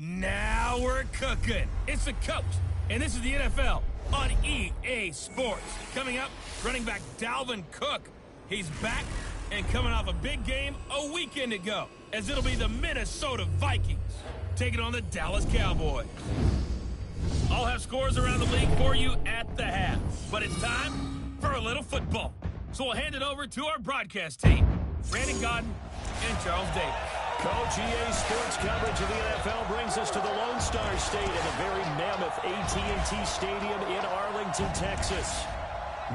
Now we're cooking. It's the coach, and this is the NFL on EA Sports. Coming up, running back Dalvin Cook. He's back and coming off a big game a weekend ago, as it'll be the Minnesota Vikings taking on the Dallas Cowboys. I'll have scores around the league for you at the half, but it's time for a little football. So we'll hand it over to our broadcast team, Brandon Godden and Charles Davis. Coach, EA Sports coverage of the NFL brings us to the Lone Star State in the very mammoth AT&T Stadium in Arlington, Texas.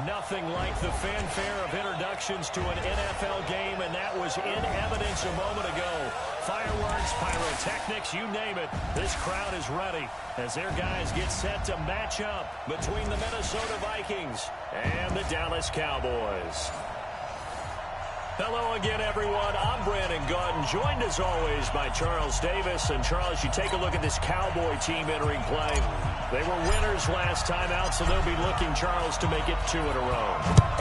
Nothing like the fanfare of introductions to an NFL game, and that was in evidence a moment ago. Fireworks, pyrotechnics, you name it. This crowd is ready as their guys get set to match up between the Minnesota Vikings and the Dallas Cowboys. Hello again, everyone. I'm Brandon Godden, joined as always by Charles Davis. And Charles, you take a look at this Cowboy team entering play. They were winners last time out, so they'll be looking, Charles, to make it 2 in a row.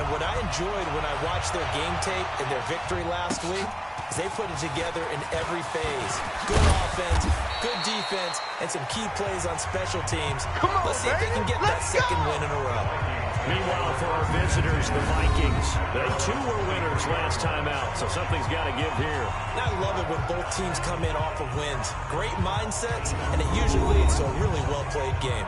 And what I enjoyed when I watched their game tape and their victory last week is they put it together in every phase. Good offense, good defense, and some key plays on special teams. Let's see if they can get that second win in a row. Meanwhile, for our visitors, the Vikings, they too were winners last time out, so something's got to give here. And I love it when both teams come in off of wins. Great mindsets, and it usually leads to a really well-played game.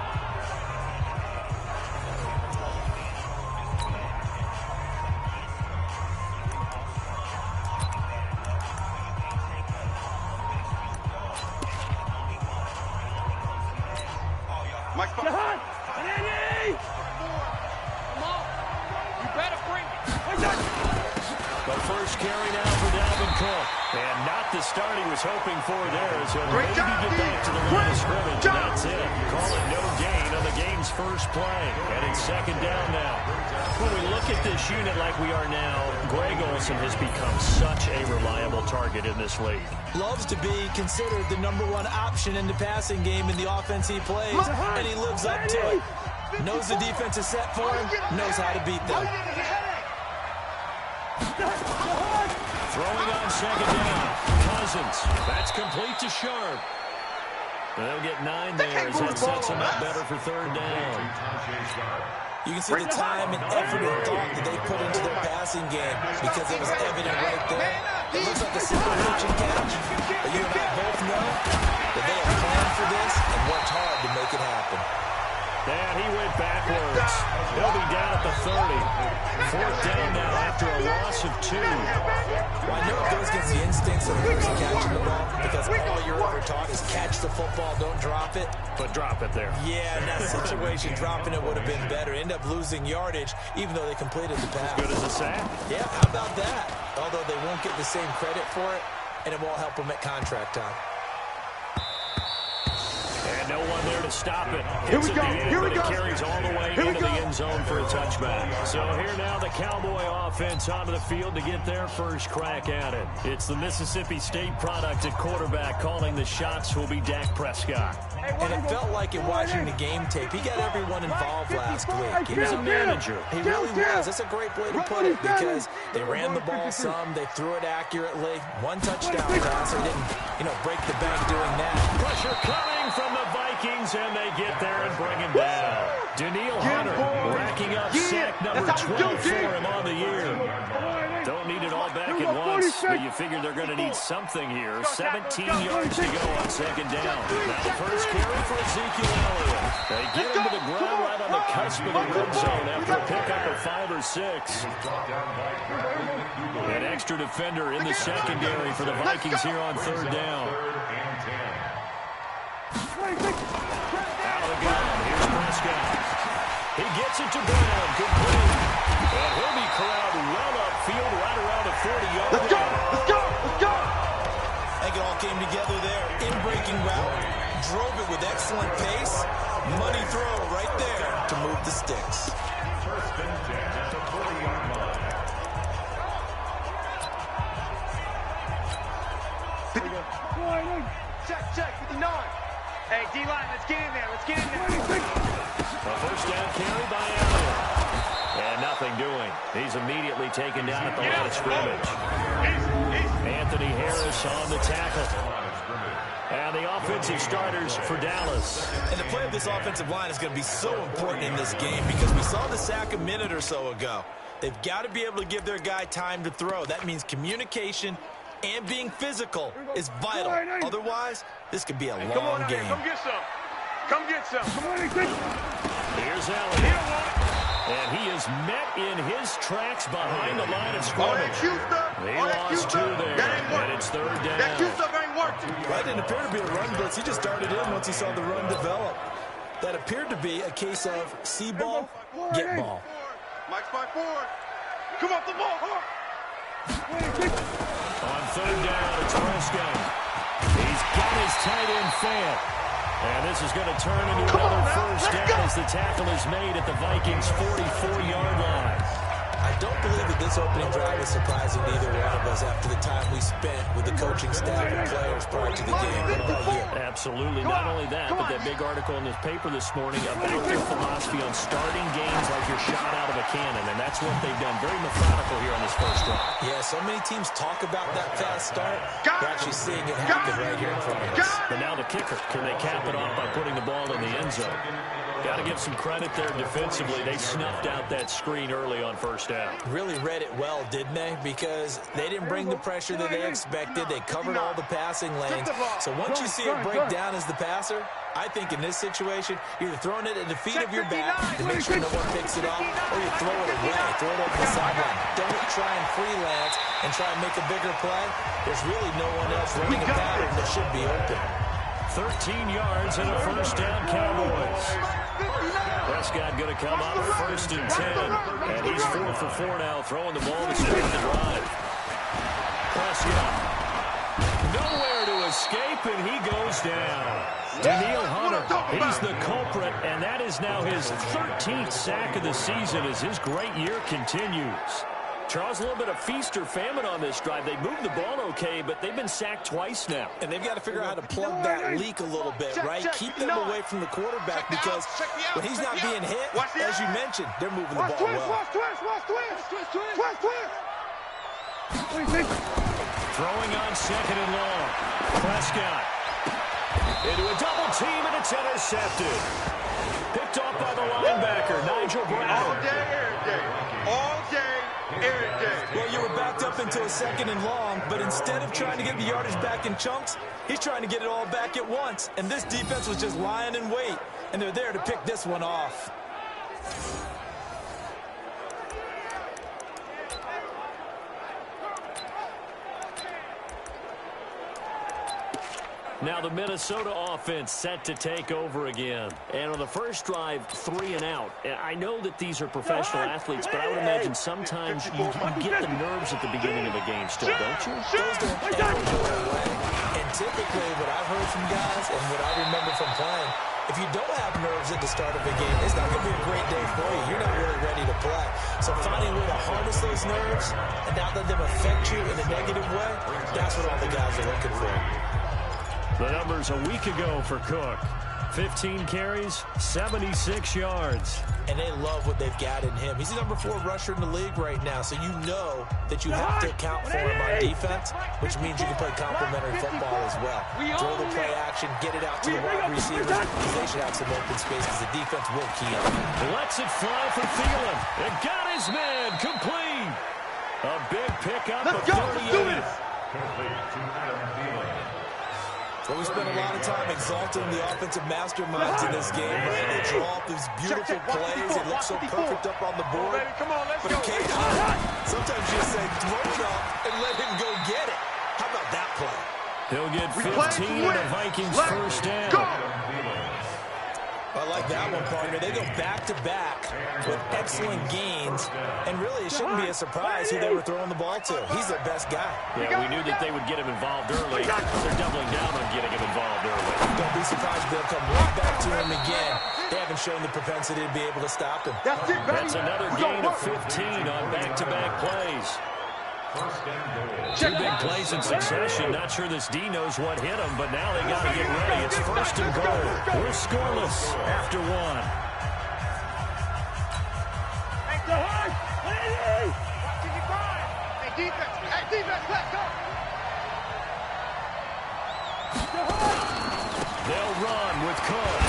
Start he was hoping for there, so maybe get back to the line of scrimmage, and that's it. Call it no gain on the game's first play, and it's second down now. When we look at this unit like we are now, Greg Olsen has become such a reliable target in this league. Loves to be considered the #1 option in the passing game in the offense he plays, and he lives up to it. Knows the defense is set for him, knows how to beat them. Throwing on second down. Cousins. That's complete to Sharp. They'll get 9 there as that sets them up better for third down. You can see the time and effort and thought that they put into their passing game because it was evident right there. It looks like a simple pitch and catch, but you and I both know that they have planned for this and worked hard to make it happen. And he went backwards. He'll be down at the 30. Fourth down now after a loss of 2. Well, I know it goes against the instincts of the person catching the ball because all you're ever taught is catch the football, don't drop it. But drop it there. Yeah, in that situation, dropping it would have been better. End up losing yardage, even though they completed the pass. As good as a sack? Yeah, how about that? Although they won't get the same credit for it, and it won't help them at contract time. And no one there to stop it. Hits at the end, but it carries all the way into the end zone for a touchback. So here now the Cowboy offense onto the field to get their first crack at it. It's the Mississippi State product at quarterback. Calling the shots will be Dak Prescott. And it felt like in watching the game tape, he got everyone involved last week. He was a manager. He really was. That's a great way to put it because they ran the ball some, they threw it accurately. 1 touchdown pass. They didn't, break the bank doing that. Pressure coming from the Vikings, and they get there and bring him down. Daniil Hunter racking up sack number 12 for him on the year. Don't need it all back at once, but you figure they're going to need something here. 17 yards to go on second down. Now the first carry for Ezekiel Elliott. They get him to the ground right on the cusp of the red zone after a pickup of 5 or 6. An extra defender in the secondary for the Vikings here on third down. Out of the gun, here's Prescott. He gets it to Brown, complete. And he'll be corralled well upfield right around the 40-yard line. Let's go, let's go, let's go! I think it all came together there. In-breaking route, drove it with excellent pace. Money throw right there to move the sticks. First and 10 at the 40-yard line. Check, 59. Hey, D-line, let's get in there, let's get in there. A first down carry by Elliott. And nothing nothing doing. He's immediately taken down at the line of scrimmage. Anthony Harris on the tackle. And the offensive starters for Dallas. And the play of this offensive line is going to be so important in this game because we saw the sack a minute or so ago. They've got to be able to give their guy time to throw. That means communication and being physical is vital. Otherwise, this could be a long game. Come get some. Come get some. Here's Elliott. And he is met in his tracks behind the line of scrimmage. He lost two there, and it's third down. That Q stuff ain't working. That didn't appear to be a run blitz. He just started in once he saw the run develop. That appeared to be a case of see ball, get ball. Mike spot forward. Come off the ball hard. On third down, it's Prescott. He's got his tight end Fant. And this is going to turn into another first down as the tackle is made at the Vikings' 44-yard line. I don't believe that this opening drive is surprising to either one of us after the time we spent with the coaching staff and players prior to the game. What about you? Absolutely. Not only that, but that big article in this paper this morning about their philosophy on starting games like you're shot out of a cannon, and that's what they've done. Very methodical here on this first drive. Yeah, so many teams talk about that fast start. We're actually seeing it happen right here in front of us. But now the kicker. Can they cap it off by putting the ball in the end zone? Got to give some credit there defensively. They snuffed out that screen early on first down. Really read it well, didn't they? Because they didn't bring the pressure that they expected. They covered all the passing lanes. So once you see it break down as the passer, I think in this situation, you're either throwing it at the feet of your back to make sure no one picks it off, or you throw it away, throw it over the sideline. Don't try and freelance and try and make a bigger play. There's really no one else running a pattern that should be open. 13 yards and a first down, Cowboys. Prescott going to come up first and 10. And he's 4 for 4 now, throwing the ball to start the drive. Prescott. Nowhere to escape, and he goes down. Daniil Hunter, he's the culprit, and that is now his 13th sack of the season as his great year continues. Charles, a little bit of feast or famine on this drive. They moved the ball okay, but they've been sacked twice now. And they've got to figure out how to plug that leak a little bit, right? Keep them away from the quarterback because when he's not being hit, as you mentioned, they're moving the ball well. Throwing on second and long. Prescott into a double team, and it's intercepted. Picked off by the linebacker, Nigel Brown. All day, every day. All day, every day. Well, you were backed up into a second and long, but instead of trying to get the yardage back in chunks, he's trying to get it all back at once. And this defense was just lying in wait, and they're there to pick this one off. Now the Minnesota offense set to take over again. And on the first drive, 3 and out. And I know that these are professional athletes, but I would imagine sometimes you get the nerves at the beginning of a game still, don't you? Those don't ever go away. And typically what I've heard from guys and what I remember from playing, if you don't have nerves at the start of a game, it's not going to be a great day for you. You're not really ready to play. So finding a way to harness those nerves and not let them affect you in a negative way, that's what all the guys are looking for. The numbers a week ago for Cook. 15 carries, 76 yards. And they love what they've got in him. He's the number 4 rusher in the league right now, so you know that you have to account for him on defense, which means you can play complementary football as well. Throw the play action, get it out to the wide receivers, because they should have some open space, because the defense will key on him. Lets it fly for Thielen. It got his man complete. A big pickup of 38. Well, we spent a lot of time exalting the offensive masterminds in this game, right? They draw up these beautiful plays. It looks so perfect up on the board. But occasionally, sometimes you just say, throw it up and let him go get it. How about that play? He'll get 15 and the Vikings first down. I like that one, partner. They go back-to-back with excellent gains, and really it shouldn't be a surprise who they were throwing the ball to. He's their best guy. Yeah, we knew that they would get him involved early. They're doubling down on getting him involved early. Don't be surprised if they'll come right back to him again. They haven't shown the propensity to be able to stop him. That's another gain of 15 on back-to-back plays. 2 big plays in succession. Not sure this D knows what hit him, but now they got to get ready. It's first and goal. We're scoreless after 1. defense. Hey, defense, let's go. They'll run with Cook.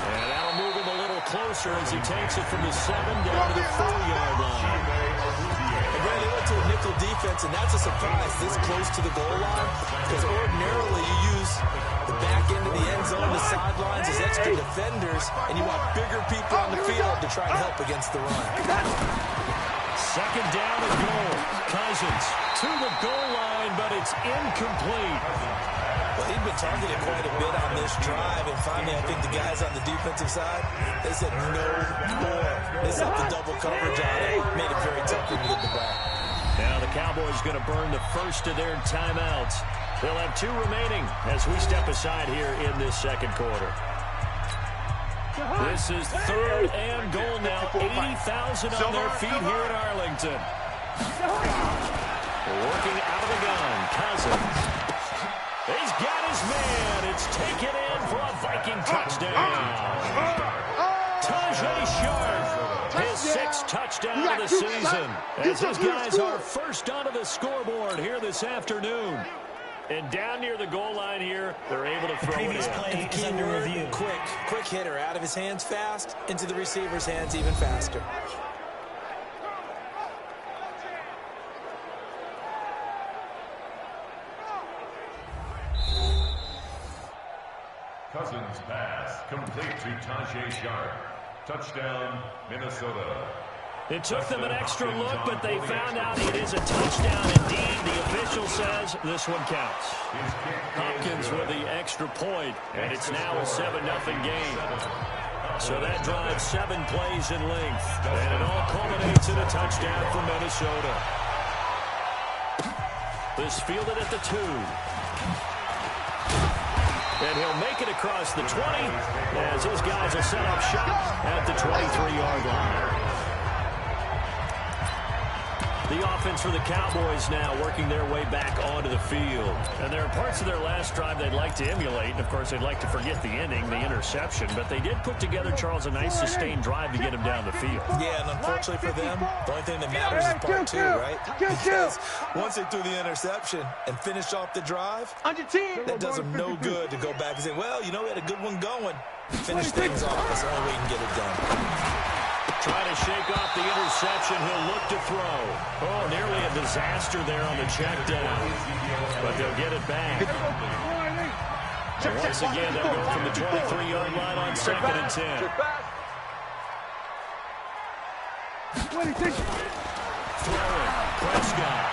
And that'll move him a little closer as he takes it from the 7 down to the 4-yard line. Again, they went to a nickel defense, and that's a surprise this close to the goal line, because ordinarily you use the back end of the end zone, the sidelines as extra defenders, and you want bigger people on the field to try and help against the run. 2nd down and goal. Cousins to the goal line, but it's incomplete. Well, he'd been targeted quite a bit on this drive, and finally I think the guys on the defensive side, they said no more. They set the double coverage on it, made it very tough for him to get the ball. Now the Cowboys going to burn the first of their timeouts. They'll have 2 remaining as we step aside here in this 2nd quarter. This is 3rd and goal now. 80,000 on their feet here in Arlington. Working out of the gun, Cousins. He's got his man. It's taken in for a Viking touchdown. Tajay Sharp, his 6th touchdown of the season, as his guys are first onto the scoreboard here this afternoon. And down near the goal line here, they're able to throw it in. Key word, quick hitter, out of his hands fast, into the receiver's hands even faster. Cousins pass complete to Tajay Sharp. Touchdown, Minnesota. It took them an extra look, but they found out it is a touchdown indeed. The official says this one counts. Hopkins with the extra point, and it's now a 7-0 game. So that drives 7 plays in length, and it all culminates in a touchdown for Minnesota. This fielded at the 2. And he'll make it across the 20 as his guys will set up shop at the 23-yard line. The offense for the Cowboys now working their way back onto the field. And there are parts of their last drive they'd like to emulate. And, of course, they'd like to forget the ending, the interception. But they did put together, Charles, a nice sustained drive to get him down the field. Yeah, and unfortunately for them, the only thing that matters is part 2, right? Because once they threw the interception and finished off the drive, that does them no good to go back and say, well, you know, we had a good one going. Finish things off. That's the only way you can get it done. Trying to shake off the interception. He'll look to throw. Oh, nearly a disaster there on the check down. But they'll get it back. And once again, they'll go from the 23-yard line on 2nd and 10. Throwing. Prescott.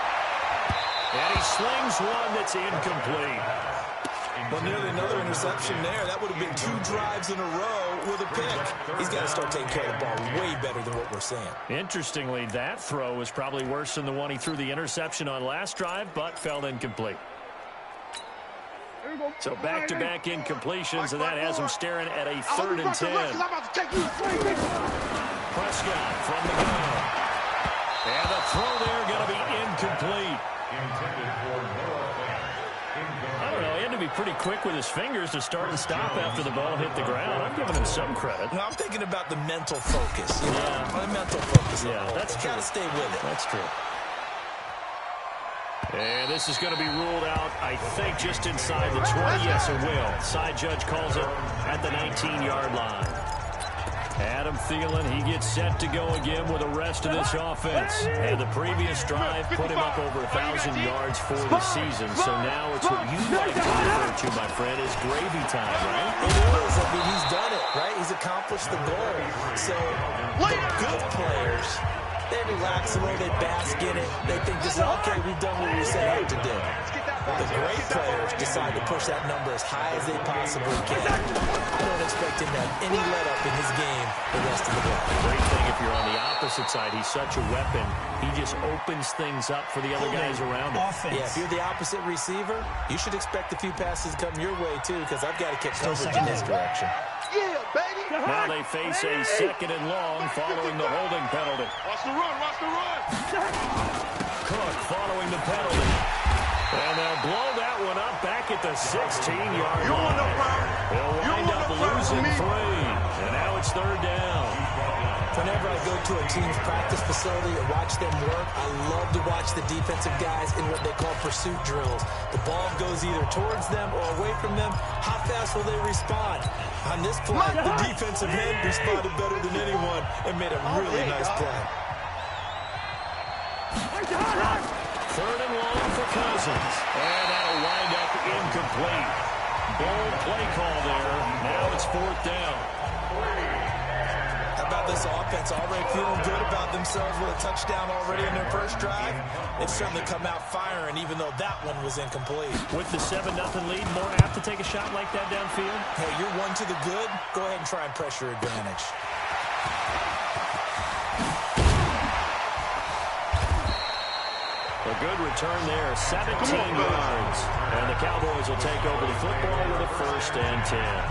And he slings one that's incomplete. Well, nearly another interception there. That would have been 2 drives in a row with a pick. He's got to start taking care of the ball way better than what we're seeing. Interestingly, that throw was probably worse than the one he threw the interception on last drive, but fell incomplete. So back-to-back incompletions, and that has him staring at a 3rd and 10. Prescott from the gun. And the throw there going to be incomplete. Intended for no offense. I don't know, he had to be pretty quick with his fingers to start and stop after the ball hit the ground. I'm giving him some credit. No, I'm thinking about the mental focus. You know? Yeah. The mental focus. Yeah, that's true. Got to stay with it. That's true. And this is going to be ruled out, I think, just inside the 20. Yes, it will. Side judge calls it at the 19-yard line. Adam Thielen, he gets set to go again with the rest of this offense. And the previous drive put him up over 1,000 yards for the season. So now it's what you like to refer to, my friend, is gravy time, right? It is. I mean, he's done it, right? He's accomplished the goal. So the good players, they relax a little, they bask in it. They think, this is okay, we've done what we set out to do. The great players decide to push that number as high as they possibly can. I don't expect him to have any let-up in his game the rest of the way. Great thing if you're on the opposite side. He's such a weapon. He just opens things up for the other guys around him. Yeah, if you're the opposite receiver, you should expect a few passes to come your way, too, because I've got to kick coverage in this direction. Yeah, baby. Now they face a 2nd and long following the holding penalty. Watch the run, watch the run. Cook following the penalty. And they'll blow that one up back at the 16-yard line. They'll wind up losing 3. And now it's 3rd down. Whenever I go to a team's practice facility and watch them work, I love to watch the defensive guys in what they call pursuit drills. The ball goes either towards them or away from them. How fast will they respond? On this play, the defensive end responded better than anyone and made a really nice play. Third and long for Cousins. And that'll wind up incomplete. Bold play call there. Now it's fourth down. How about this offense already feeling good about themselves with a touchdown already in their first drive? They've certainly come out firing, even though that one was incomplete. With the 7-0 lead, more apt to take a shot like that downfield? Hey, you're one to the good. Go ahead and try and press your advantage. A good return there, 17 yards. And the Cowboys will take over the football with a 1st and 10.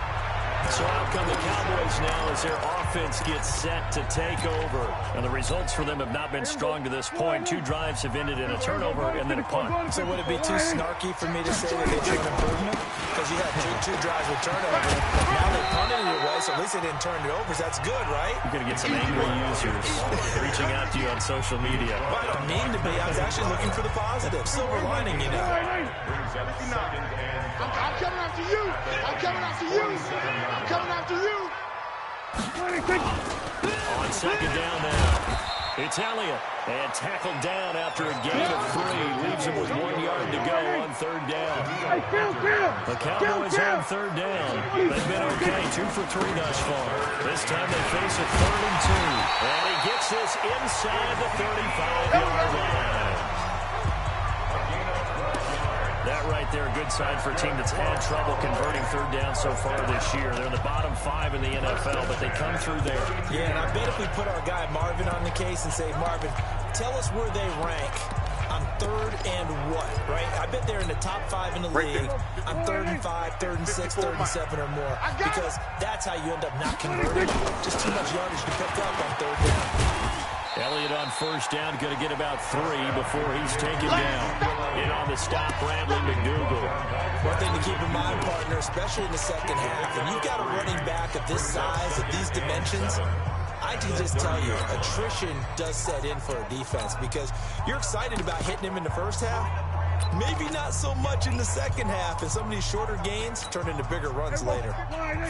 So out come the Cowboys now as their offense gets set to take over. And the results for them have not been strong to this point. 2 drives have ended in a turnover and then a punt. So would it be too snarky for me to say that they've shown improvement? Because you had two drives with turnover. Now they punted it away, so at least they didn't turn it over. So that's good, right? You're going to get some angry users reaching out to you on social media. Well, I don't mean to be. I was actually looking for the positive. Silver lining, you know. I'm coming after you. I'm coming after you. I'm coming after you. On second down now, it's Elliott. And tackled down after a gain of 3. Leaves him with 1 yard to go on third down. The Cowboys on third down. They've been okay, 2 for 3 thus far. This time they face a 3rd and 2. And he gets this inside the 35-yard line. That right there, a good sign for a team that's had trouble converting third down so far this year. They're in the bottom 5 in the NFL, but they come through there. Yeah, and I bet if we put our guy Marvin on the case and say, Marvin, tell us where they rank on 3rd and what, right? I bet they're in the top 5 in the league on 3rd and 5, 3rd and 6, 3rd and 7 or more, because that's how you end up not converting. Just too much yardage to pick up on 3rd down. Elliott on first down, going to get about 3 before he's taken down. In on the stop, Bradley McDougal. One thing to keep in mind, partner, especially in the second half, and you've got a running back of this size, of these dimensions, I can just tell you, attrition does set in for a defense because you're excited about hitting him in the first half. Maybe not so much in the second half, and some of these shorter gains turn into bigger runs later.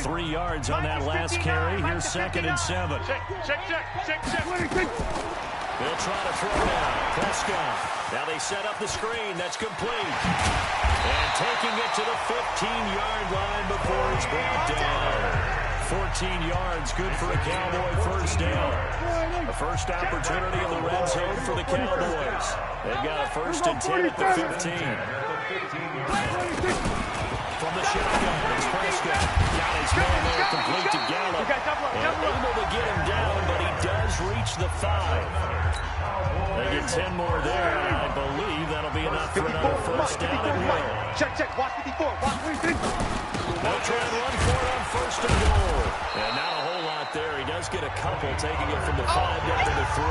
3 yards on that last carry. Here's 2nd and 7. Check. They'll try to throw down. Prescott. Now they set up the screen. That's complete. And taking it to the 15-yard line before it's brought down. 14 yards, good for a Cowboy first down. A first opportunity in the red zone for the Cowboys. They've got a 1st and 10 at the 15. From the shotgun, it's Prescott. Got his man there, complete to Gallup. And able to get him down, but he does reach the 5. They get 10 more there, and I believe that'll be enough for another first down and will. Check. Watch 54. Watch 53. They'll try and run for it on 1st and goal. And not a whole lot there. He does get a couple, taking it from the 5 down to the 3.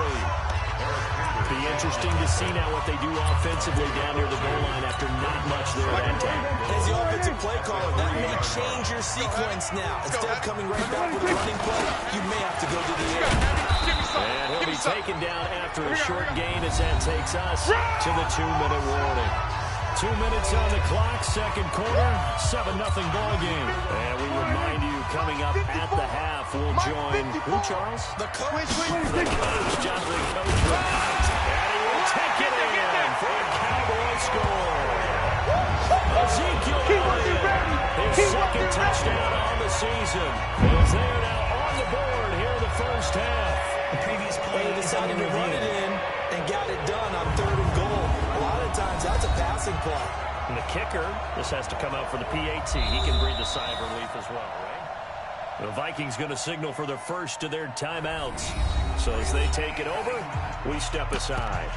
Be interesting to see now what they do offensively down near the goal line after not much there at that time. As the offensive play caller, that may change your sequence now. Instead of coming right back with a running play, you may have to go to the air. And he'll be taken down after a short gain as that takes us to the 2-minute warning. 2 minutes on the clock, second quarter, 7-0 ball game. And we remind you, coming up at the half, we'll join, who, Charles? The coach. The coach, Johnson, coach Viqueens. And he will take it in for a Cowboy score. Ezekiel Elliott, his 2nd touchdown on the season. Is there now on the board here in the first half. The previous play decided to run it in and got it done on 3rd and goal. A lot of times that's a passing play. And the kicker, this has to come out for the PAT. He can breathe a sigh of relief as well, right? The Vikings going to signal for the first of their timeouts. So as they take it over, we step aside.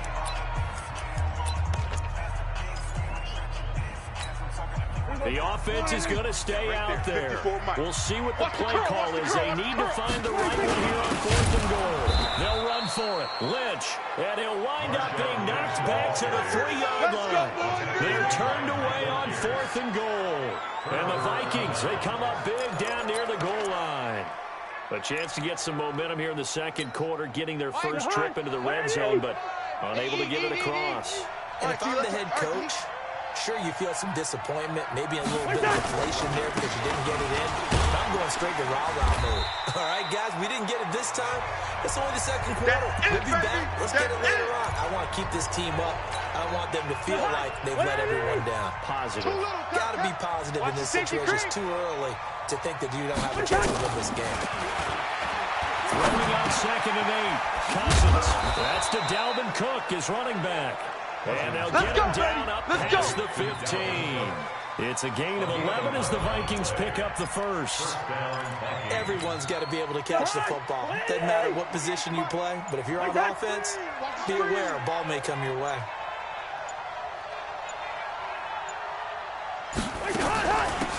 The offense is going to stay out there. We'll see what the play call is. They need to find the right one here on 4th and goal. They'll run for it. Lynch, and he'll wind up being knocked back to the 3-yard line. They're turned away on 4th and goal. And the Vikings, they come up big down near the goal line. A chance to get some momentum here in the second quarter, getting their first trip into the red zone, but unable to get it across. And if I'm the head coach, sure, you feel some disappointment, maybe a little bit of deflation there because you didn't get it in. But I'm going straight to rah-rah mode. All right, guys, we didn't get it this time. It's only the second quarter. We'll be back. Let's get it later on. I want to keep this team up. I want them to feel like they've let everyone down. Positive. Got to be positive in this situation. It's too early to think that you don't have a chance to win this game. Throwing out 2nd and 8. Cousins. That's to Dalvin Cook, his running back. And they'll get him down up past the 15. It's a gain of 11 as the Vikings pick up the first. Everyone's got to be able to catch the football. Doesn't matter what position you play, but if you're on offense, be aware a ball may come your way.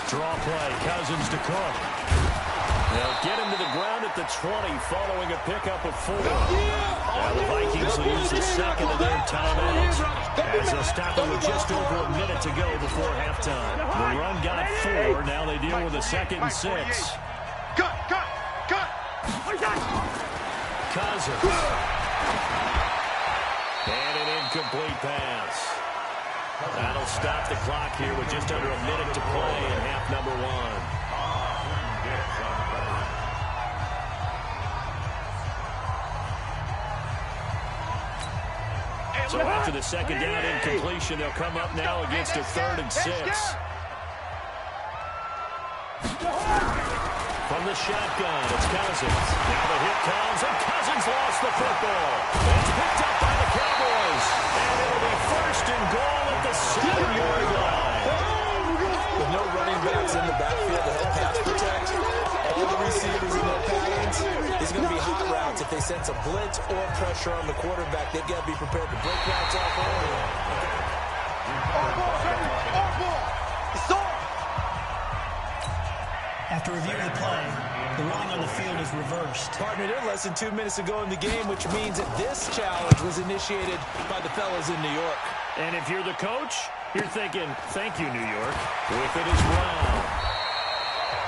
Draw play, Cousins to Cook. They'll get him to the ground at the 20 following a pickup of 4. Now the Vikings will use the second of their timeouts as they'll stop it with just over a minute to go before halftime. The run got 4. Now they deal with a 2nd and 6. Cut! Cousins. And an incomplete pass. That'll stop the clock here with just under a minute to play in half number 1. So after the second down incompletion, they'll come up now against a 3rd and 6. From the shotgun, it's Cousins. Now the hit comes, and Cousins lost the football. It's picked up by the Cowboys. And it'll be 1st and goal at the 7-yard line. With no running backs in the backfield to help pass protect, all the receivers in their patterns, it's going to be hot routes. If they sense a blitz or pressure on the quarterback, they've got to be prepared to break routes off early. After reviewing the play, the ruling on the field is reversed. Partner, they're less than 2 minutes to go in the game, which means that this challenge was initiated by the fellas in New York. And if you're the coach, you're thinking, thank you, New York. With it is Brown.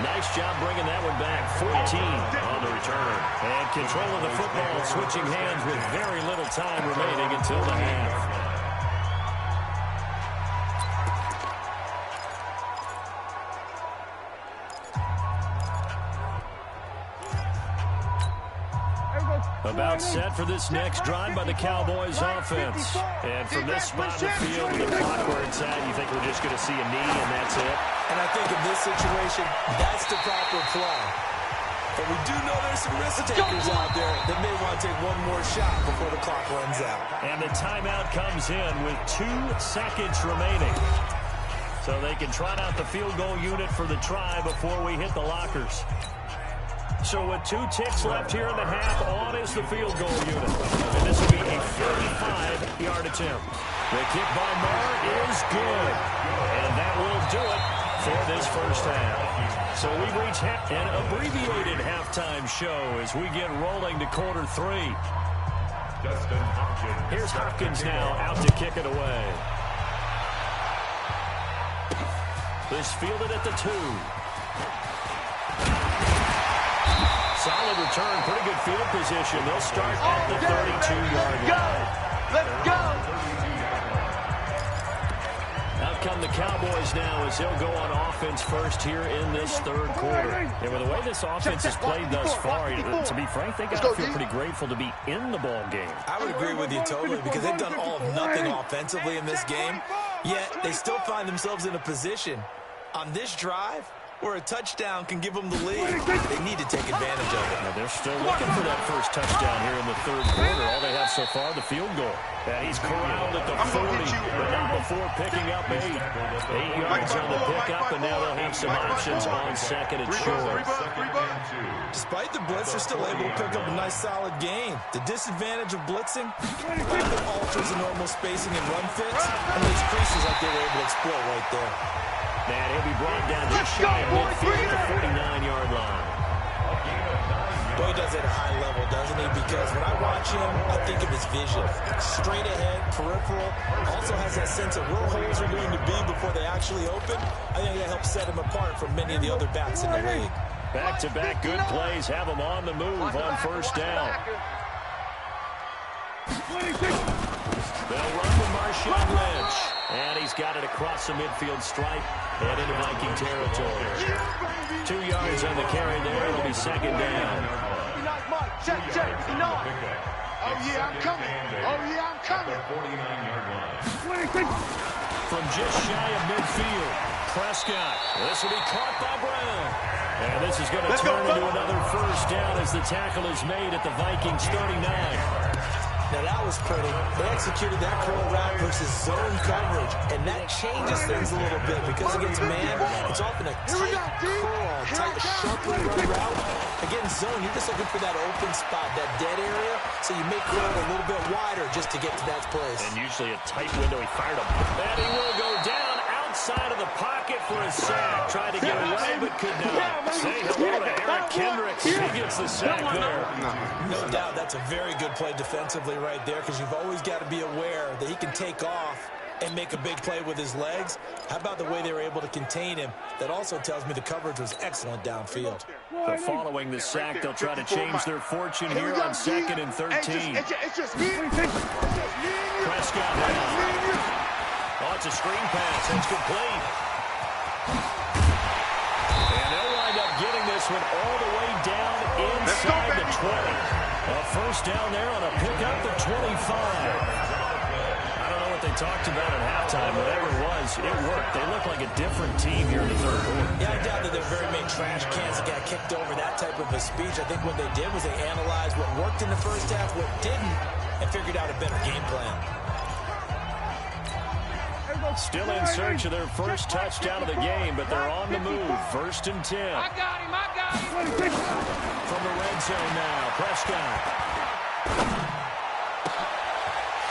Nice job bringing that one back. 14 on the return. And control of the football, switching hands with very little time remaining until the half. About set for this next drive by the Cowboys offense. And from this spot in the field with the clock where it's at, you think we're just going to see a knee and that's it? And I think in this situation, that's the proper play. But we do know there's some risk takers out there that may want to take one more shot before the clock runs out. And the timeout comes in with 2 seconds remaining. So they can trot out the field goal unit for the try before we hit the lockers. So with 2 ticks left here in the half, on is the field goal unit. And this will be a 35-yard attempt. The kick by Marr is good. And that will do it for this first half. So we reach an abbreviated halftime show as we get rolling to quarter 3. Here's Hopkins now out to kick it away. This fielded at the 2. Solid return, pretty good field position. They'll start at the 32-yard line. Let's go! Out come the Cowboys now as they'll go on offense first here in this 3rd quarter. And with the way this offense has played thus far, to be frank, they got to feel pretty grateful to be in the ball game. I would agree with you totally because they've done all of nothing offensively in this game, yet they still find themselves in a position on this drive where a touchdown can give them the lead. They need to take advantage of it. Now they're still looking for that first touchdown here in the 3rd quarter. All they have so far, the field goal. And he's corralled at the 40, but not before picking up 8. 8 yards on the pickup, and now they'll have some options on 2nd and short. Despite the blitz, they're still able to pick up a nice, solid gain. The disadvantage of blitzing, it alters the normal spacing and run fits, and leaves creases like they were able to exploit right there. And he'll be brought down just shy of midfield at the 49-yard line. Boy, he does it at a high level, doesn't he? Because when I watch him, I think of his vision. Straight ahead, peripheral. Also has that sense of where holes are going to be before they actually open. I think that helps set him apart from many of the other backs in the league. Back-to-back good plays have them on the move on first down. They'll run with Marshawn Lynch. And he's got it across the midfield stripe and into Viking territory. 2 yards on the carry there. It'll be second down. Check. Oh, yeah, I'm coming. From just shy of midfield, Prescott. This will be caught by Brown. And this is going to turn into another first down as the tackle is made at the Vikings 39. Now, that was pretty. They executed that curl route versus zone coverage, and that changes things a little bit because against man, it's often a tight curl, tight, sharply run route. Against zone, you're just looking for that open spot, that dead area, so you make curl a little bit wider just to get to that place. And usually a tight window. He fired him. And he will go down outside of the pocket for a sack. Tried to get away, but could not. Say hello to Eric Kendricks. He gets the sack there. No doubt that's a very good play defensively right there because you've always got to be aware that he can take off and make a big play with his legs. How about the way they were able to contain him? That also tells me the coverage was excellent downfield. But following the sack, they'll try to change their fortune here on 2nd and 13. Prescott now. Oh, it's a screen pass. It's complete. And they'll wind up getting this one all the way down inside the 20. A first down there on a pickup of 25. I don't know what they talked about at halftime. Whatever it was, it worked. They look like a different team here in the third quarter. Yeah, I doubt that there are very many trash cans that got kicked over that type of a speech. I think what they did was they analyzed what worked in the first half, what didn't, and figured out a better game plan. Still in search of their first touchdown of the game, but they're on the move. 1st and 10. I got him. From the red zone now, Prescott.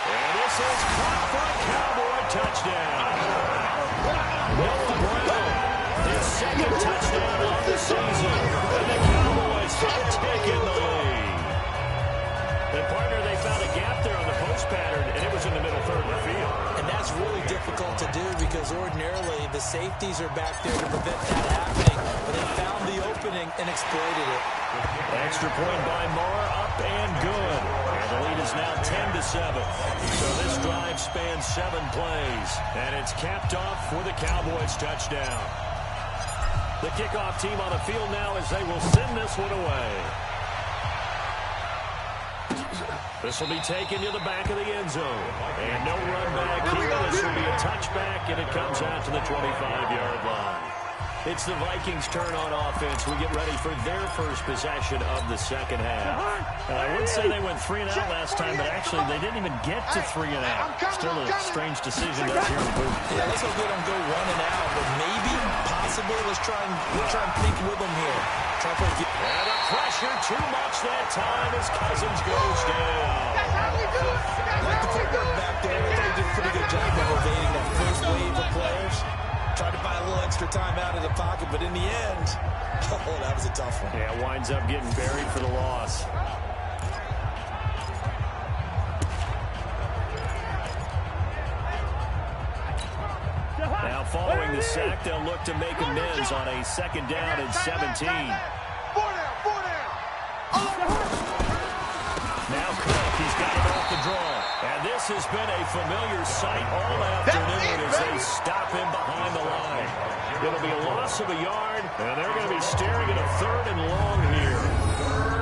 And this is caught for a Cowboy touchdown. Noah Brown, his second touchdown of the season. And the Cowboys have taken the lead. And partner, they found a gap there on the post pattern, and it was in the middle third of the field. And that's really difficult to do because ordinarily the safeties are back there to prevent that happening. But they found the opening and exploited it. Extra point by Moore, up and good. And the lead is now 10-7. So this drive spans 7 plays. And it's capped off for the Cowboys touchdown. The kickoff team on the field now as they will send this one away. This will be taken to the back of the end zone. And no run back here. This will be a touchback, and it comes out to the 25-yard line. It's the Vikings' turn on offense. We get ready for their first possession of the second half. I would say they went 3 and out last time, but actually they didn't even get to 3 and out. Still a strange decision that's here in the booth. Yeah, let's hope they don't go 1 and out, but maybe, possibly, we'll try and think with them here. And the pressure too much that time as Cousins goes down. I like the footwork back there. I thought he did a pretty good job of evading that first wave of players. Tried to buy a little extra time out of the pocket, but in the end, oh, that was a tough one. Yeah, winds up getting buried for the loss. Now, following the sack, they'll look to make amends on a 2nd down and 17. Now Cook, he's got it off the draw. And this has been a familiar sight all afternoon as they stop him behind the line. It'll be a loss of a yard, and they're going to be staring at a 3rd and long here.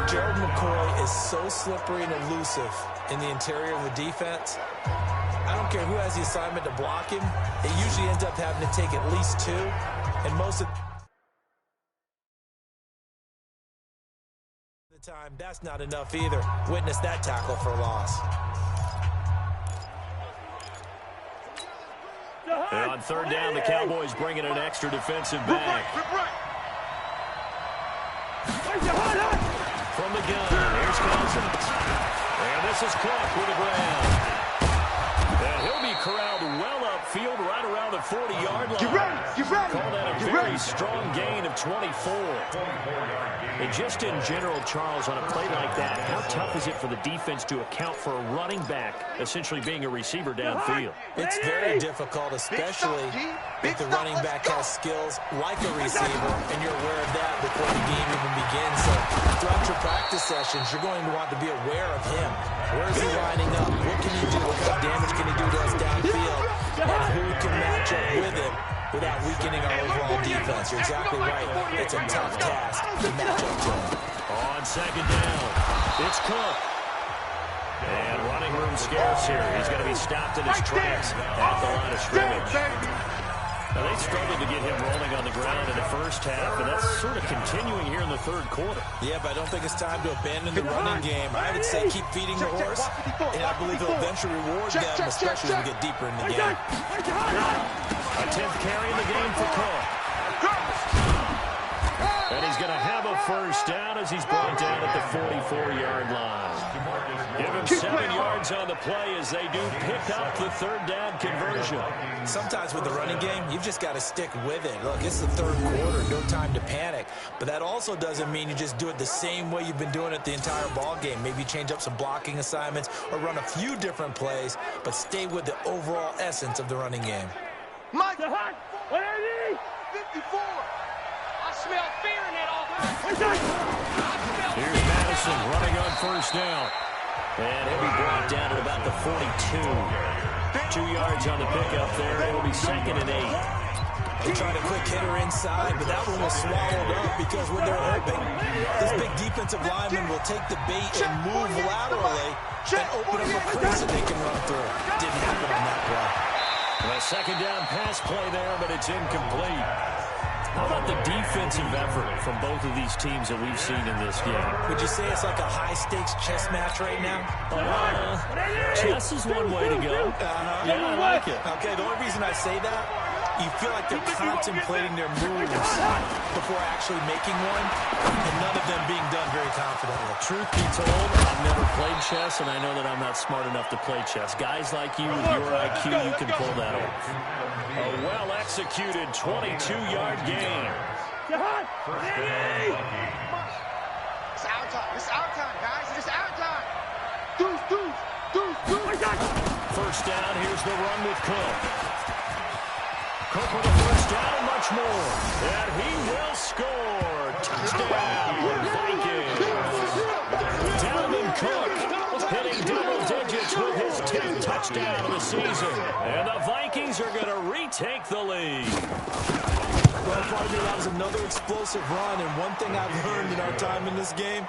Gerald McCoy is so slippery and elusive in the interior of the defense. I don't care who has the assignment to block him. It usually ends up having to take at least 2, and most of the time, that's not enough either. Witness that tackle for a loss. And on 3rd down, the Cowboys bring in an extra defensive back. From the gun, here's Cousins. And this is Cook with the ground. And he'll be corralled well upfield right around the 40-yard line. Get ready. Call that a very strong gain of 24. And just in general, Charles, on a play like that, how tough is it for the defense to account for a running back essentially being a receiver downfield? It's very difficult, especially if the running back has skills like a receiver, and you're aware of that before the game even begins. So throughout your practice sessions, you're going to want to be aware of him. Where is he lining up? What can he do? What kind of damage can he do to us downfield? And who can match up with him without weakening our overall defense? You're exactly right. It's a tough task to match up to him. On second down, it's Cook. And running room scarce here. He's going to be stopped in his tracks at the line of scrimmage. Now, they struggled to get him rolling on the ground in the first half, and that's sort of continuing here in the third quarter. Yeah, but I don't think it's time to abandon the running game. I would say keep feeding the horse, and I believe he'll eventually reward them, especially as we get deeper in the game. A 10th carry in the game for Cook. And he's going to have a first down as he's brought down at the 44-yard line. Give him 7 yards on the play as they do pick up the third down conversion. Sometimes with the running game, you've just got to stick with it. Look, it's the third quarter, no time to panic. But that also doesn't mean you just do it the same way you've been doing it the entire ball game. Maybe change up some blocking assignments or run a few different plays, but stay with the overall essence of the running game. Mike, what are you? 54. I smell fear in that offense. Here's Madison running on first down. And he'll be brought down at about the 42. 2 yards on the pickup there. It'll be 2nd and 8. They tried a quick hitter inside, but that one was swallowed up because when they're hoping, this big defensive lineman will take the bait and move laterally and open up a crease that they can run through. Didn't happen on that play. A second down pass play there, but it's incomplete. How about the defensive effort from both of these teams that we've seen in this game? Would you say it's like a high-stakes chess match right now? Chess is one way to go. Yeah, I like it. Okay, the only reason I say that, you feel like they're contemplating their moves before actually making one, and none of them being done very confidently. Truth be told, I've never played chess, and I know that I'm not smart enough to play chess. Guys like you with your IQ, you can pull that off. A well-executed 22-yard gain. It's our time. It's our time, guys. It's our time. Deuce. First down, here's the run with Cook. Cook with a first down and much more. And he will score. Touchdown, Vikings. Dalvin Cook hitting double digits with his 10th touchdown of the season. And the Vikings are going to retake the lead. Well, partner, that was another explosive run, and one thing I've learned in our time in this game,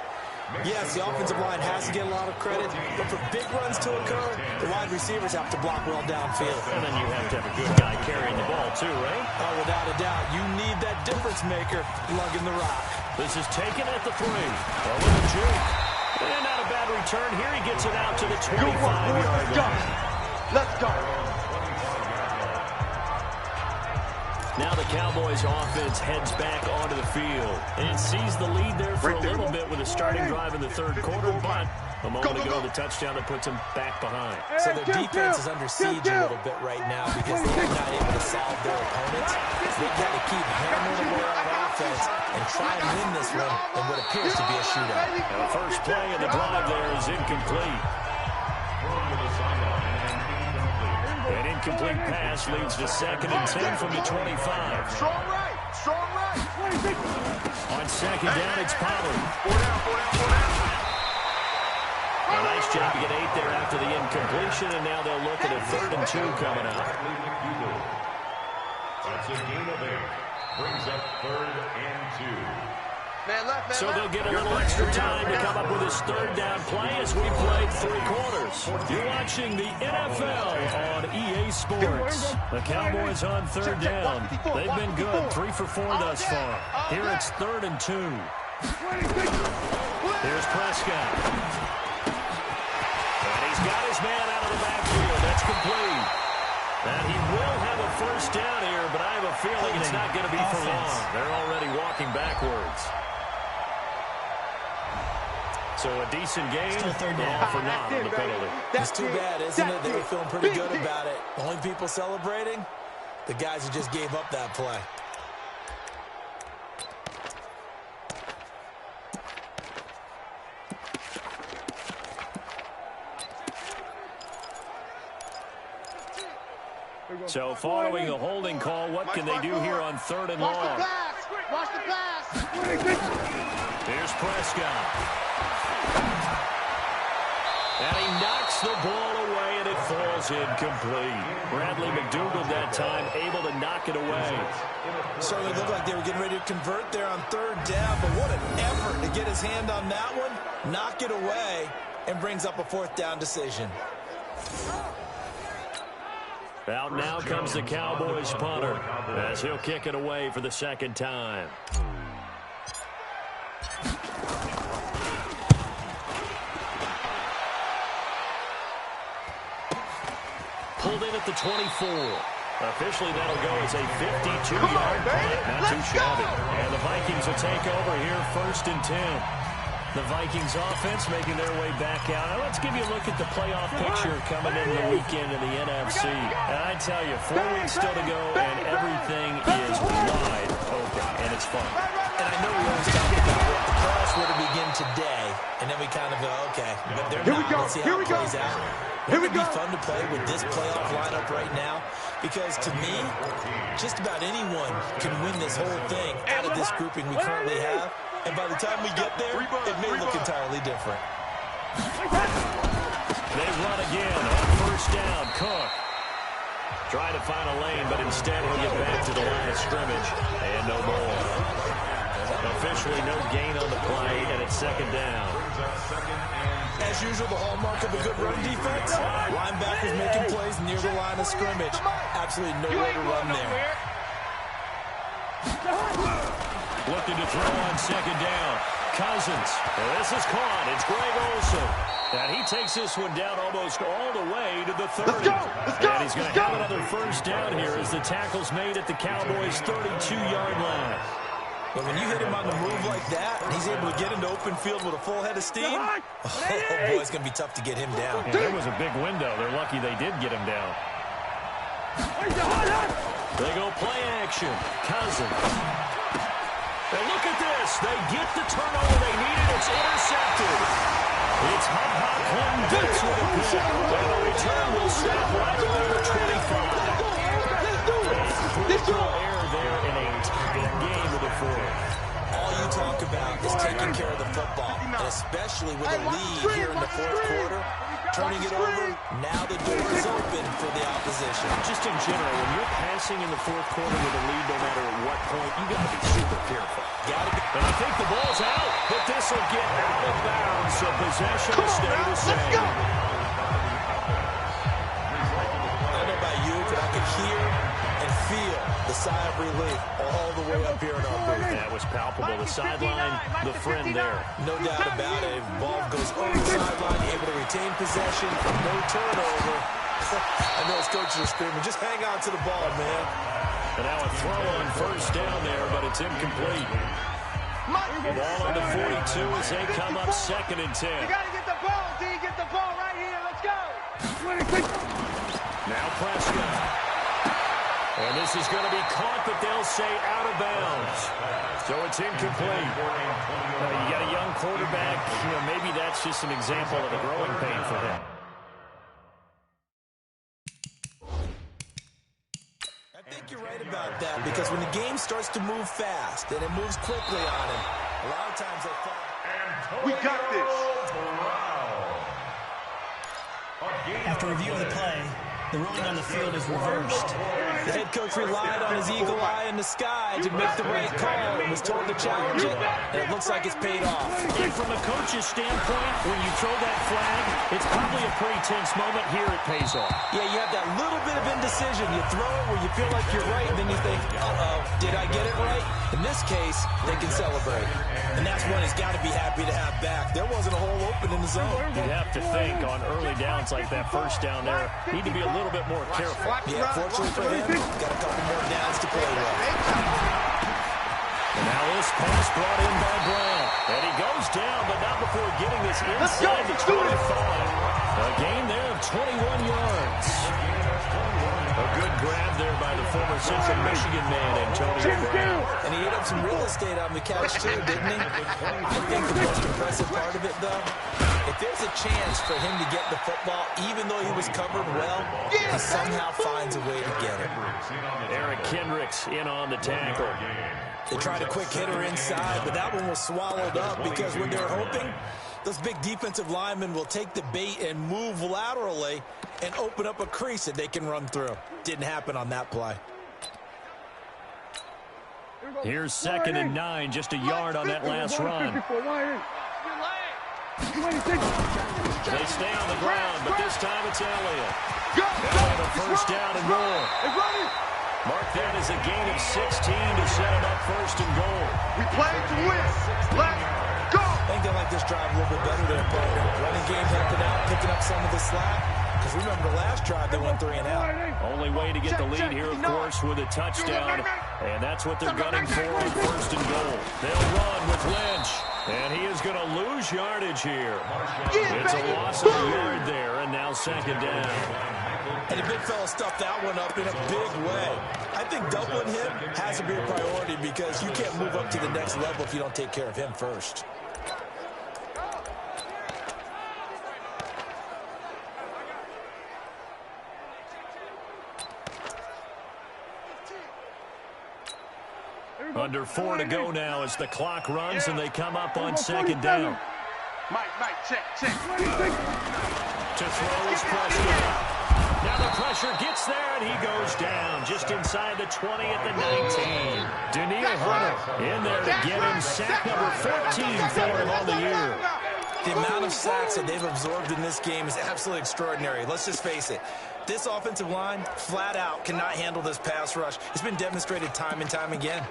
yes, the offensive line has to get a lot of credit, but for big runs to occur, the wide receivers have to block well downfield. And then you have to have a good guy carrying the ball too, right? Oh, without a doubt. You need that difference maker lugging the rock. This is taken at the 3. A little juke. And not a bad return here. He gets it out to the 25-yard line. Let's go. Now the Cowboys offense heads back onto the field. And it sees the lead there for a little bit with a starting drive in the third quarter, but a moment ago, the touchdown that puts them back behind. So their defense is under siege a little bit right now because they're not able to solve their opponents. They've got to keep hammering away on offense and try and win this one in what appears to be a shootout. The first play of the drive there is incomplete. An incomplete pass leads to 2nd and 10 from the 25. Strong right. On second down, it's Pollard. A nice job to get 8 there after the incompletion, and now they'll look at a 3rd and 2 coming up. That's a gain of 8. Brings up 3rd and 2. So they'll get a little extra time to come up with his 3rd down play as we played 3 quarters. You're watching the NFL on EA Sports. The Cowboys on 3rd down. They've been good, 3 for 4 thus far. Here it's 3rd and 2. Here's Prescott. And he's got his man out of the backfield. That's complete. And he will have a first down here, but I have a feeling it's not going to be for long. They're already walking backwards. So a decent game, all for naught on the penalty. It's too bad, isn't it? They were feeling pretty good about it. The only people celebrating, the guys who just gave up that play. So following the holding call, what can they do here on 3rd and long? Watch the pass. Here's Prescott. And he knocks the ball away, and it falls incomplete. Bradley McDougald that time able to knock it away. Certainly looked like they were getting ready to convert there on 3rd down, but what an effort to get his hand on that one, knock it away, and brings up a 4th down decision. Out now comes the Cowboys punter as he'll kick it away for the 2nd time. Pulled in at the 24. Officially, that'll go as a 52-yard punt. Not too shabby. And the Vikings will take over here 1st and 10. The Vikings offense making their way back out. Now let's give you a look at the playoff picture coming into the weekend in the NFC. And I tell you, 4 weeks still to go, and everything is wide open, and it's fun. And I know we always talk about what the playoffs were to begin today, and then we kind of go, okay, but they're not. Let's see how it plays out. It would be fun to play with this playoff lineup right now, because to me, just about anyone can win this whole thing out of this grouping we currently have. And by the time we get there, it may look entirely different. They run again on 1st down. Cook trying to find a lane, but instead he'll get back to the line of scrimmage. And no more. Officially no gain on the play, and it's 2nd down. As usual, the hallmark of a good run defense, linebackers making plays near the line of scrimmage. Absolutely nowhere to run there. Looking to throw on 2nd down. Cousins. Well, this is caught. It's Greg Olsen. And he takes this one down almost all the way to the 30. And he's going to have another 1st down here as the tackle's made at the Cowboys' 32-yard line. But when you hit him on the move like that, and he's able to get into open field with a full head of steam, oh boy, it's going to be tough to get him down. Yeah, there was a big window. They're lucky they did get him down. They go play action. Cousins. And look at this. They get the turnover they needed. It's intercepted. It's Clinton Dix with a pick. And the return will stop right around the 25. Critical error there in a tight game of the 4th. All you talk about is taking care of the football, and especially with a lead here in the 4th quarter. Turning it over, now the door is open for the opposition. Just in general, when you're passing in the 4th quarter with a lead, no matter at what point, you got to be super careful. And I think the ball's out, but this will get out of bounds, so possession will stay the same. I don't know about you, but I could hear and feel the sigh of relief all the way up here in our booth. That was palpable. The sideline, the friend there. No doubt about it. Ball goes over the sideline, able to retain possession, no turnover. I know his coaches are screaming, just hang on to the ball, man. And now a throw on 1st down there, but it's incomplete. Ball on the 42 as they come up 2nd and 10. You got to get the ball, D. Get the ball right here. Let's go. Now Prescott. And this is going to be caught, but they'll say out of bounds. So it's incomplete. You got a young quarterback. Maybe that's just an example of a growing pain for him. I think you're right about that, because when the game starts to move fast and it moves quickly on him, a lot of times they fall. We got this. After review of the play, the ruling on the field is reversed. The head coach relied on his eagle eye in the sky to make the right call and was told to challenge it, and it looks like it's paid off. And from a coach's standpoint, when you throw that flag, it's probably a pretty tense moment. Here it pays off. Yeah, you have that little bit of indecision. You throw it where you feel like you're right, and then you think, uh-oh, did I get it right? In this case, they can celebrate. And that's one he's got to be happy to have back. There wasn't a hole open in the zone. You'd have to think on early downs like that 1st down there, need to be a little bit more careful. Yeah, fortunately for him, got a couple more downs to play with. And now this pass brought in by Brown. And he goes down, but not before getting this inside the 25. A gain there of 21 yards. A good grab there by the former Central Michigan man, Antonio Brown. And he ate up some real estate on the catch, too, didn't he? I think the most impressive part of it, though, if there's a chance for him to get the football, even though he was covered well, he somehow finds a way to get it. Eric Kendricks in on the tackle. They tried a quick hitter inside, but that one was swallowed up because when they're hoping, those big defensive linemen will take the bait and move laterally and open up a crease that they can run through. Didn't happen on that play. Here's 2nd and 9, just a yard on that last run. They stay on the ground, but this time it's Elliott. And a first down and more. Mark that as a gain of 16 to set it up 1st and goal. We play to win. Let's go. I think they like this drive a little bit better there, partner. Running game helping out, picking up some of the slack. Because remember the last drive, they went 3 and out. Only way to get the lead here, of course, with a touchdown. And that's what they're gunning for on 1st and goal. They'll run with Lynch. And he is going to lose yardage here. It's a loss of a yard there, and now 2nd down. And the big fella stuffed that one up in a big way. I think doubling him has to be a priority because you can't move up to the next level if you don't take care of him first. Under 4 to go now as the clock runs and they come up on 2nd down. Mike, check. To throw is Prescott. Now the pressure gets there and he goes down just inside the 20 at the 19. Daniil Hunter in there to get him sack number 14 for him on the year. The amount of sacks that they've absorbed in this game is absolutely extraordinary. Let's just face it. This offensive line, flat out, cannot handle this pass rush. It's been demonstrated time and time again.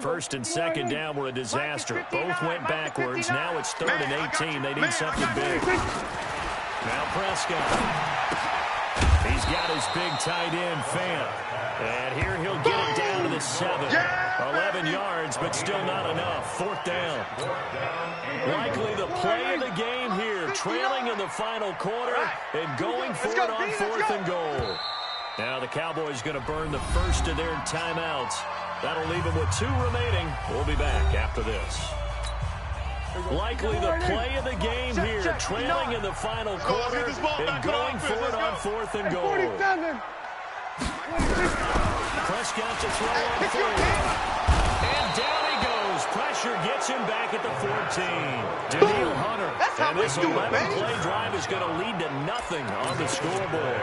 First and 2nd down were a disaster. Both went backwards. Now it's 3rd and 18. They need something big. Now Prescott. He's got his big tight end, Fant. And here he'll get it down to the 7. 11 yards, but still not enough. 4th down. Likely the play of the game here. Trailing in the final quarter and going for it on 4th and goal. Now the Cowboys going to burn the first of their timeouts. That'll leave them with 2 remaining. We'll be back after this. Likely the play of the game here. Trailing in the final quarter and going for it on 4th and goal. Prescott to throw on 4th. And down he goes. Pressure gets him back at the 14. Daniil Hunter. And this 11-play drive is going to lead to nothing on the scoreboard.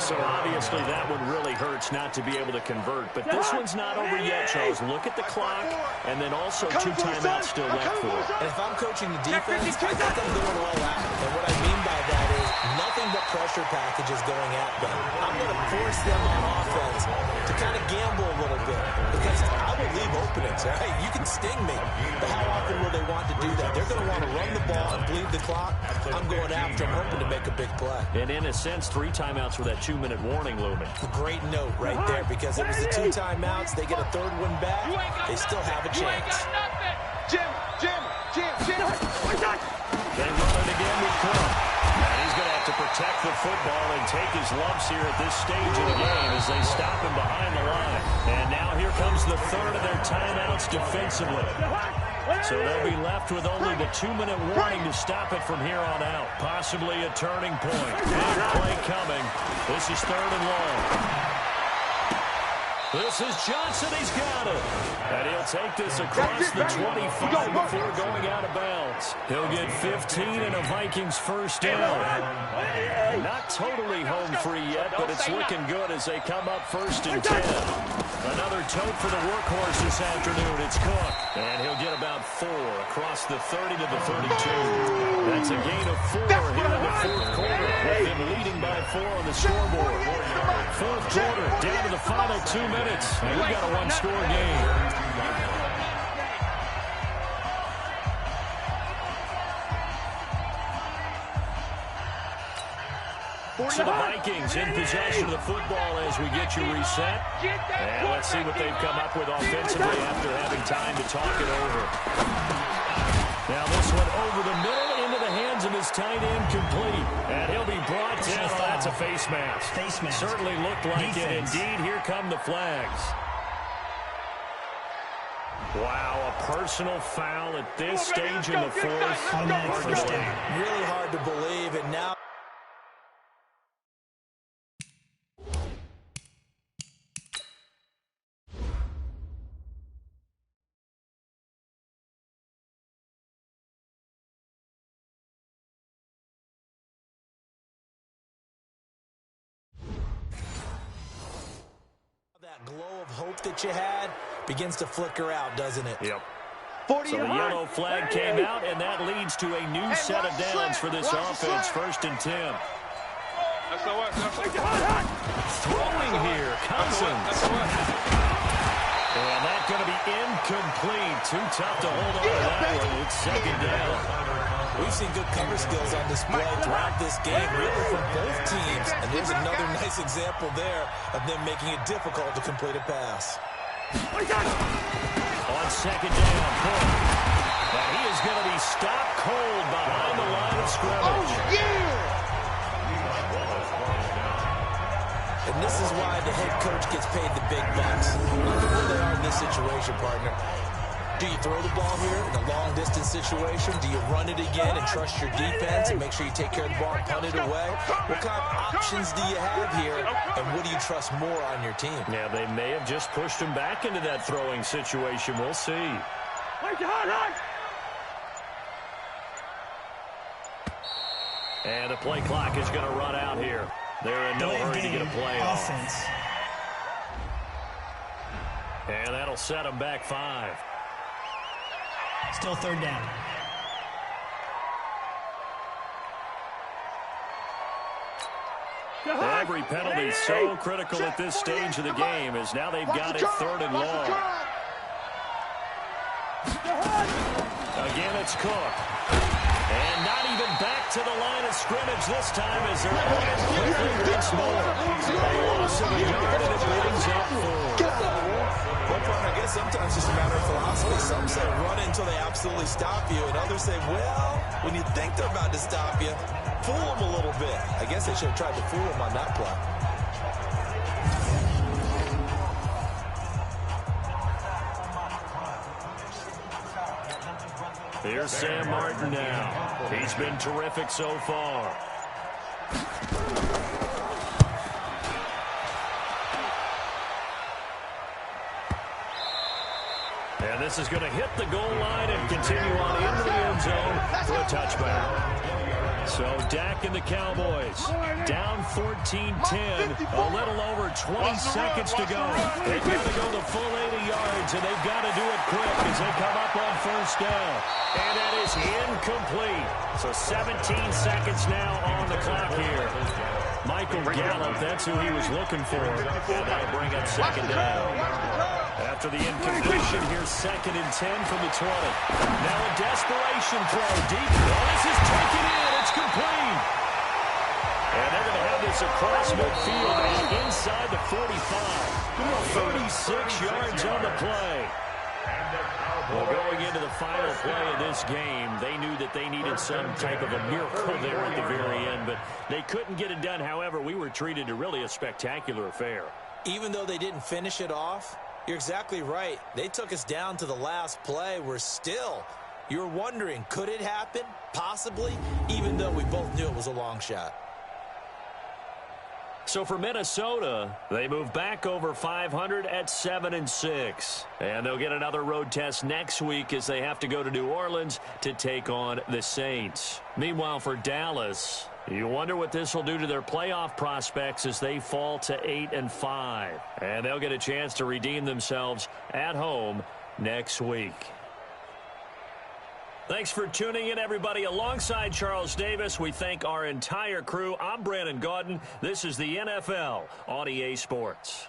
So obviously that one really hurts not to be able to convert. But this one's not over yet, Charles. Look at the clock, and then also 2 timeouts still left for it. And if I'm coaching the defense, I think I'm going all out. And what I mean by that is nothing but pressure packages going at them. I'm going to force them on offense to kind of gamble a little bit because I will leave openings. Right? You can sting me, but how often will they want to do that? They're going to want to run the ball and bleed the clock. I'm going after them, hoping to make a big play. And in a sense, 3 timeouts with that 2-minute warning looming. Great note right there because it was the 2 timeouts. They get a 3rd one back. They still have a chance. Jim. They run it again with Cook. And he's going to have to protect the football and take his lumps here at this stage of the game as they stop him behind the line. And now here comes the 3rd of their timeouts defensively. So they'll be left with only the 2-minute warning to stop it from here on out. Possibly a turning point. Big play coming. This is 3rd and long. This is Johnson. He's got it. And he'll take this across the 25 before going out of bounds. He'll get 15 and a Vikings first down. Not totally home free yet, but it's looking good as they come up 1st and 10. Another tote for the workhorse this afternoon. It's Cook. And he'll get about 4 across the 30 to the 32. That's a gain of 4 here in the 4th quarter, with them leading by 4 on the scoreboard. 4th quarter, down to the final 2 minutes. And we've got a 1-score game. So the Vikings in possession of the football as we get you reset. And let's see what they've come up with offensively after having time to talk it over. Now this one over the middle into the hands of his tight end, complete. And he'll be brought down. Oh, that's a face mask. Face mask. Certainly looked like Defense. It. Indeed, here come the flags. Wow, a personal foul at this stage in the fourth. Hard to believe. Really hard to believe, and now that glow of hope that you had begins to flicker out, doesn't it? Yep. So the yellow flag came out, and that leads to a new set of downs for this offense. 1st and 10. Throwing here, Cousins. And that's going to be incomplete. Too tough to hold on to that one. It's 2nd down. We've seen good cover skills on display throughout this game, really from both teams. And there's another nice example there of them making it difficult to complete a pass. On 2nd down, Cook. And he is going to be stopped cold behind the line of scrimmage. Oh, yeah! And this is why the head coach gets paid the big bucks. Look at where they are in this situation, partner. Do you throw the ball here in a long-distance situation? Do you run it again and trust your defense and make sure you take care of the ball and punt it away? What kind of options do you have here, and what do you trust more on your team? Yeah, they may have just pushed him back into that throwing situation. We'll see. And the play clock is going to run out here. They're in no hurry to get a play off. And that'll set them back 5. Still 3rd down. Every penalty so critical at this stage of the game as now they've got it 3rd and long. Again, it's Cook. And not even back to the line of scrimmage this time as they're on it quickly once more. A loss of a yard and it brings up 4. Well, I guess sometimes it's just a matter of philosophy. Some say run until they absolutely stop you, and others say, well, when you think they're about to stop you, fool them a little bit. I guess they should have tried to fool them on that play. Here's Sam Martin now. He's been terrific so far. And this is going to hit the goal line and continue on into the end zone for a touchback. So Dak and the Cowboys down 14-10, a little over 20 seconds to go. They've got to go the full 80 yards, and they've got to do it quick as they come up on 1st down. And that is incomplete. So 17 seconds now on the clock here. Michael Gallup, that's who he was looking for. And that'll bring up 2nd down. After the incompletion, here's 2nd and 10 from the 20. Now a desperation throw deep. Oh, this is taken in. It's complete. And they're going to have this across midfield and inside the 45. 36 yards on the play. Well, going into the final play of this game, they knew that they needed some type of a miracle there at the very end, but they couldn't get it done. However, we were treated to really a spectacular affair. Even though they didn't finish it off, you're exactly right. They took us down to the last play. You're wondering, could it happen? Possibly, even though we both knew it was a long shot. So for Minnesota, they move back over 500 at 7-6. And they'll get another road test next week as they have to go to New Orleans to take on the Saints. Meanwhile, for Dallas, you wonder what this will do to their playoff prospects as they fall to 8-5. And they'll get a chance to redeem themselves at home next week. Thanks for tuning in, everybody. Alongside Charles Davis, we thank our entire crew. I'm Brandon Gaudin. This is the NFL on EA Sports.